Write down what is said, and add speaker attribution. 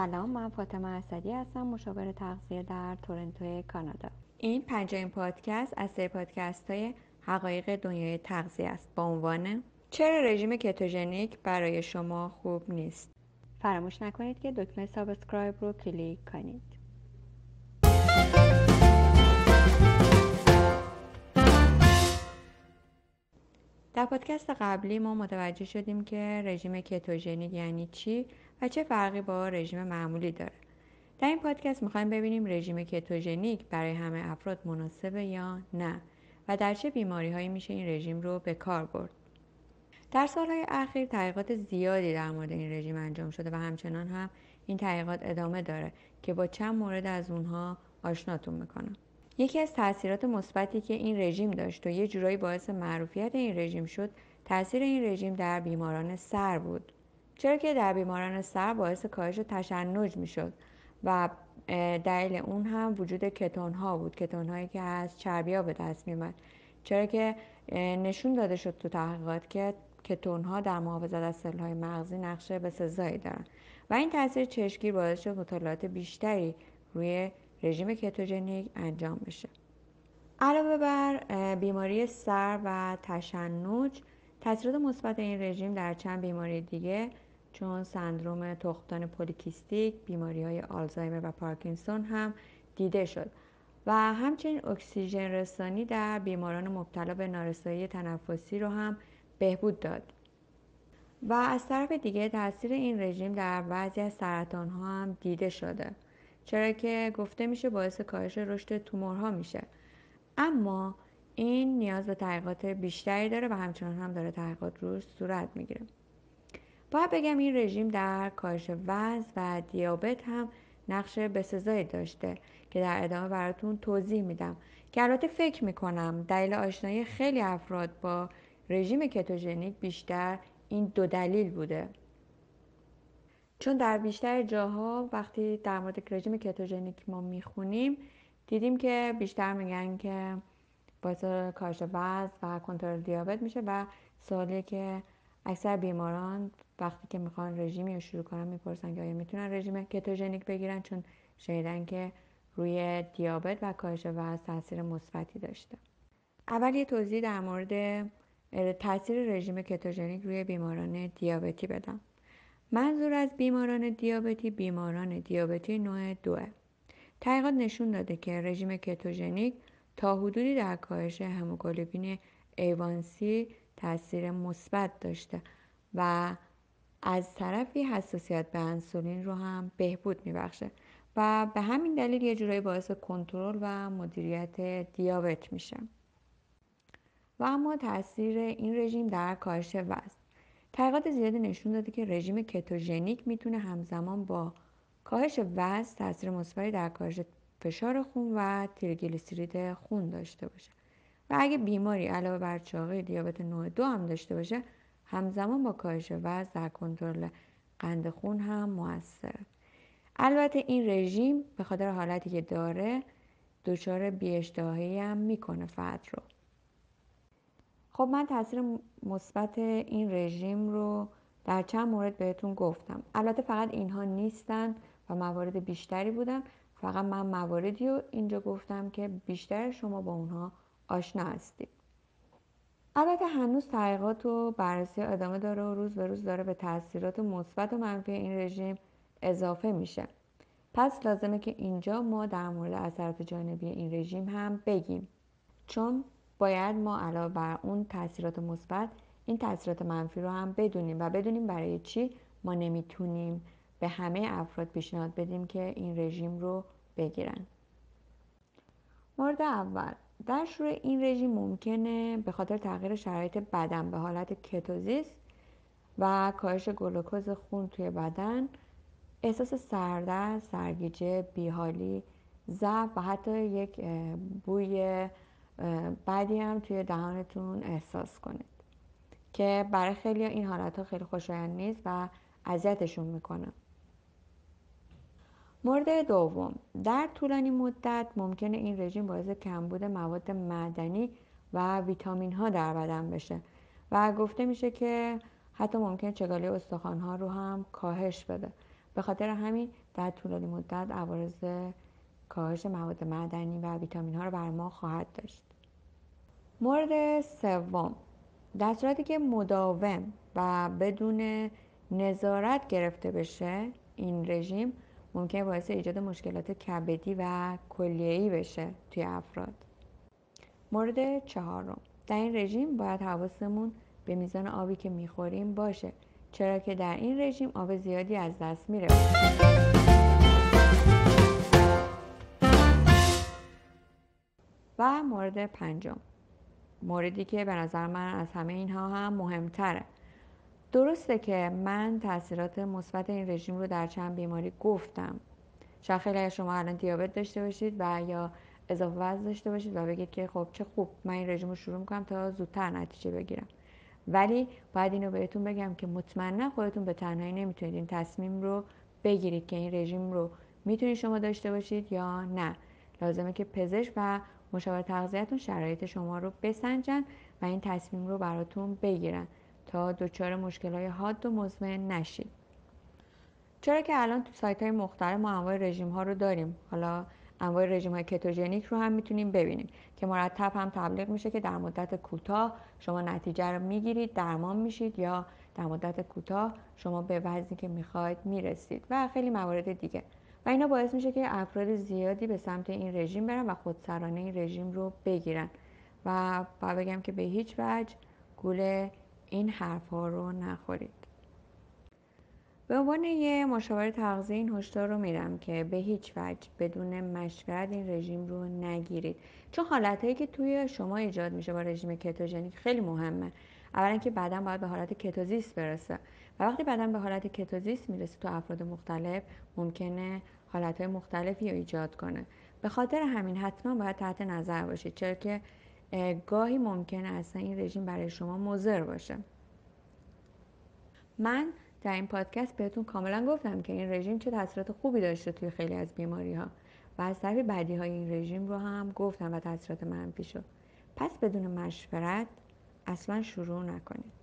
Speaker 1: سلام، من فاطمه اسدی هستم، مشاور تغذیه در تورنتو کانادا. این پنجمین پادکست از سری پادکست های حقایق دنیای تغذیه است با عنوان چرا رژیم کتوژنیک برای شما خوب نیست. فراموش نکنید که دکمه سابسکرایب رو کلیک کنید. در پادکست قبلی ما متوجه شدیم که رژیم کتوژنیک یعنی چی و چه فرقی با رژیم معمولی داره. در این پادکست میخوایم ببینیم رژیم کتوژنیک برای همه افراد مناسبه یا نه و در چه بیماری‌هایی میشه این رژیم رو به کار برد. در سالهای اخیر تحقیقات زیادی در مورد این رژیم انجام شده و همچنان هم این تحقیقات ادامه داره که با چند مورد از اونها آشناتون میکنم. یکی از تاثیرات مثبتی که این رژیم داشت و یه جورایی باعث معروفیت این رژیم شد، تاثیر این رژیم در بیماران سر بود. چرا که در بیماران سر باعث کاهش تشنج میشد و دلیل اون هم وجود کتون ها بود، کتون هایی که از چربی ها به دست میومد. چرا که نشون داده شد تو تحقیقات که کتون ها در محافظت از سل های مغزی نقش بسزایی دارن و این تاثیر چشمگیر باعث شد مطالعات بیشتری روی رژیم کتوژنیک انجام بشه. علاوه بر بیماری سر و تشنج، تاثیرات مثبت این رژیم در چند بیماری دیگه چون سندروم تخمدان پلیکیستیک، بیماری‌های آلزایمر و پارکینسون هم دیده شد و همچنین اکسیژن رسانی در بیماران مبتلا به نارسایی تنفسی رو هم بهبود داد. و از طرف دیگه تاثیر این رژیم در بعضی از سرطان‌ها هم دیده شده، چرا که گفته میشه باعث کاهش رشد تومورها میشه. اما این نیاز به تحقیقات بیشتری داره و همچنان هم داره تحقیقات روش صورت میگیره. باید بگم این رژیم در کاهش وزن و دیابت هم نقش بسزایی داشته که در ادامه براتون توضیح میدم که البته فکر میکنم دلیل آشنایی خیلی افراد با رژیم کتوژنیک بیشتر این دو دلیل بوده، چون در بیشتر جاها وقتی در مورد رژیم کتوژنیک ما میخونیم دیدیم که بیشتر میگن که باعث کاهش وزن و کنترل دیابت میشه و سوالی که اکثر بیماران وقتی که میخوان رژیمی رو شروع کنن میپرسن که آیا میتونن رژیم کتوژنیک بگیرن، چون شنیدن که روی دیابت و کاهش وزن تاثیر مثبتی داشته. اول یه توضیح در مورد تاثیر رژیم کتوژنیک روی بیماران دیابتی بدم. منظور از بیماران دیابتی نوع 2. تحقیقات نشون داده که رژیم کتوژنیک تا حدودی در کاهش هموگلوبین A1C تاثیر مثبت داشته و از طرفی حساسیت به انسولین رو هم بهبود میبخشه و به همین دلیل یه جورایی باعث کنترل و مدیریت دیابت میشه. و اما تاثیر این رژیم در کاهش وزن، تحقیقات زیادی نشون داده که رژیم کتوژنیک میتونه همزمان با کاهش وزن تاثیر مثبتی در کاهش فشار خون و تریگلیسیرید خون داشته باشه و اگه بیماری علاوه بر چاقی دیابت نوع 2 هم داشته باشه، همزمان با کاهش وزن در کنترل قند خون هم موثره. البته این رژیم به خاطر حالتی که داره دچار بی‌اشتهایی هم میکنه فرد رو. خب من تاثیر مثبت این رژیم رو در چند مورد بهتون گفتم. البته فقط اینها نیستن و موارد بیشتری بودن، فقط من مواردی رو اینجا گفتم که بیشتر شما با اونها آشنا هستید. البته هنوز تحقیقات و بررسی ادامه داره و روز به روز داره به تاثیرات مثبت و منفی این رژیم اضافه میشه. پس لازمه که اینجا ما در مورد اثرات جانبی این رژیم هم بگیم، چون باید ما علاوه بر اون تاثیرات مثبت این تاثیرات منفی رو هم بدونیم و بدونیم برای چی ما نمیتونیم به همه افراد پیشنهاد بدیم که این رژیم رو بگیرن. مورد اول، در شروع این رژیم ممکنه به خاطر تغییر شرایط بدن به حالت کتوزیس و کاهش گلوکوز خون توی بدن احساس سردرد، سرگیجه، بیحالی، ضعف و حتی یک بوی بعدی هم توی دهانتون احساس کنید که برای خیلی این حالتها خیلی خوشایند نیست و اذیتشون میکنه. مورد دوم، در طولانی مدت ممکنه این رژیم باعث کمبود مواد معدنی و ویتامین ها در بدن بشه و گفته میشه که حتی ممکنه چگالی استخوان ها رو هم کاهش بده به خاطر همین در طولانی مدت عوارض کاهش مواد معدنی و ویتامین ها رو بر ما خواهد داشت. مورد سوم، در صورتی که مداوم و بدون نظارت گرفته بشه این رژیم ممکن باعث ایجاد مشکلات کبدی و کلیه‌ای بشه توی افراد. مورد چهارم، در این رژیم باید حواسمون به میزان آبی که میخوریم باشه، چرا که در این رژیم آب زیادی از دست میره. و مورد پنجم، موردی که به نظر من از همه اینها هم مهمتره. درسته که من تاثیرات مثبت این رژیم رو در چند بیماری گفتم. شاید خیلی از شما الان دیابت داشته باشید و یا اضافه وزن داشته باشید و بگید که خب چه خوب، من این رژیم رو شروع میکنم تا زودتر نتیجه بگیرم. ولی باید اینو بهتون بگم که مطمئنا خودتون به تنهایی نمیتونید این تصمیم رو بگیرید که این رژیم رو میتونید شما داشته باشید یا نه. لازمه که پزشک و مشاور تغذیه‌تون شرایط شما رو بسنجن و این تصمیم رو براتون بگیرن تا دچار مشکل‌های حاد و مزمن نشید. چرا که الان تو سایت‌های مختلف ما انواع رژیم‌ها رو داریم. حالا انواع رژیم‌های کتوژنیک رو هم میتونیم ببینیم که مرتب هم تبلیغ میشه که در مدت کوتاه شما نتیجه رو میگیرید، درمان میشید یا در مدت کوتاه شما به وزنی که میخواید میرسید و خیلی موارد دیگه. و اینا باعث میشه که افراد زیادی به سمت این رژیم برن و خودسرانه این رژیم رو بگیرن و باید بگم که به هیچ وجه گول این حرف‌ها رو نخورید. به عنوان یه مشاور تغذیه این هشدار رو میدم که به هیچ وجه بدون مشورت این رژیم رو نگیرید، چون حالتایی که توی شما ایجاد میشه با رژیم کتوژنیک خیلی مهمه. اولا که بدن باید به حالت کتوزیس برسه و وقتی بدن به حالت کتوزیس میرسه تو افراد مختلف ممکنه حالتهای مختلفی رو ایجاد کنه. به خاطر همین حتما باید تحت نظر باشید، چرا که گاهی ممکنه اصلا این رژیم برای شما مضر باشه. من در این پادکست بهتون کاملا گفتم که این رژیم چه تاثیرات خوبی داشته توی خیلی از بیماری ها و از طرف بدی های این رژیم رو هم گفتم و تاثیرات منفی شو. پس بدون مشورت اصلا شروع نکنید.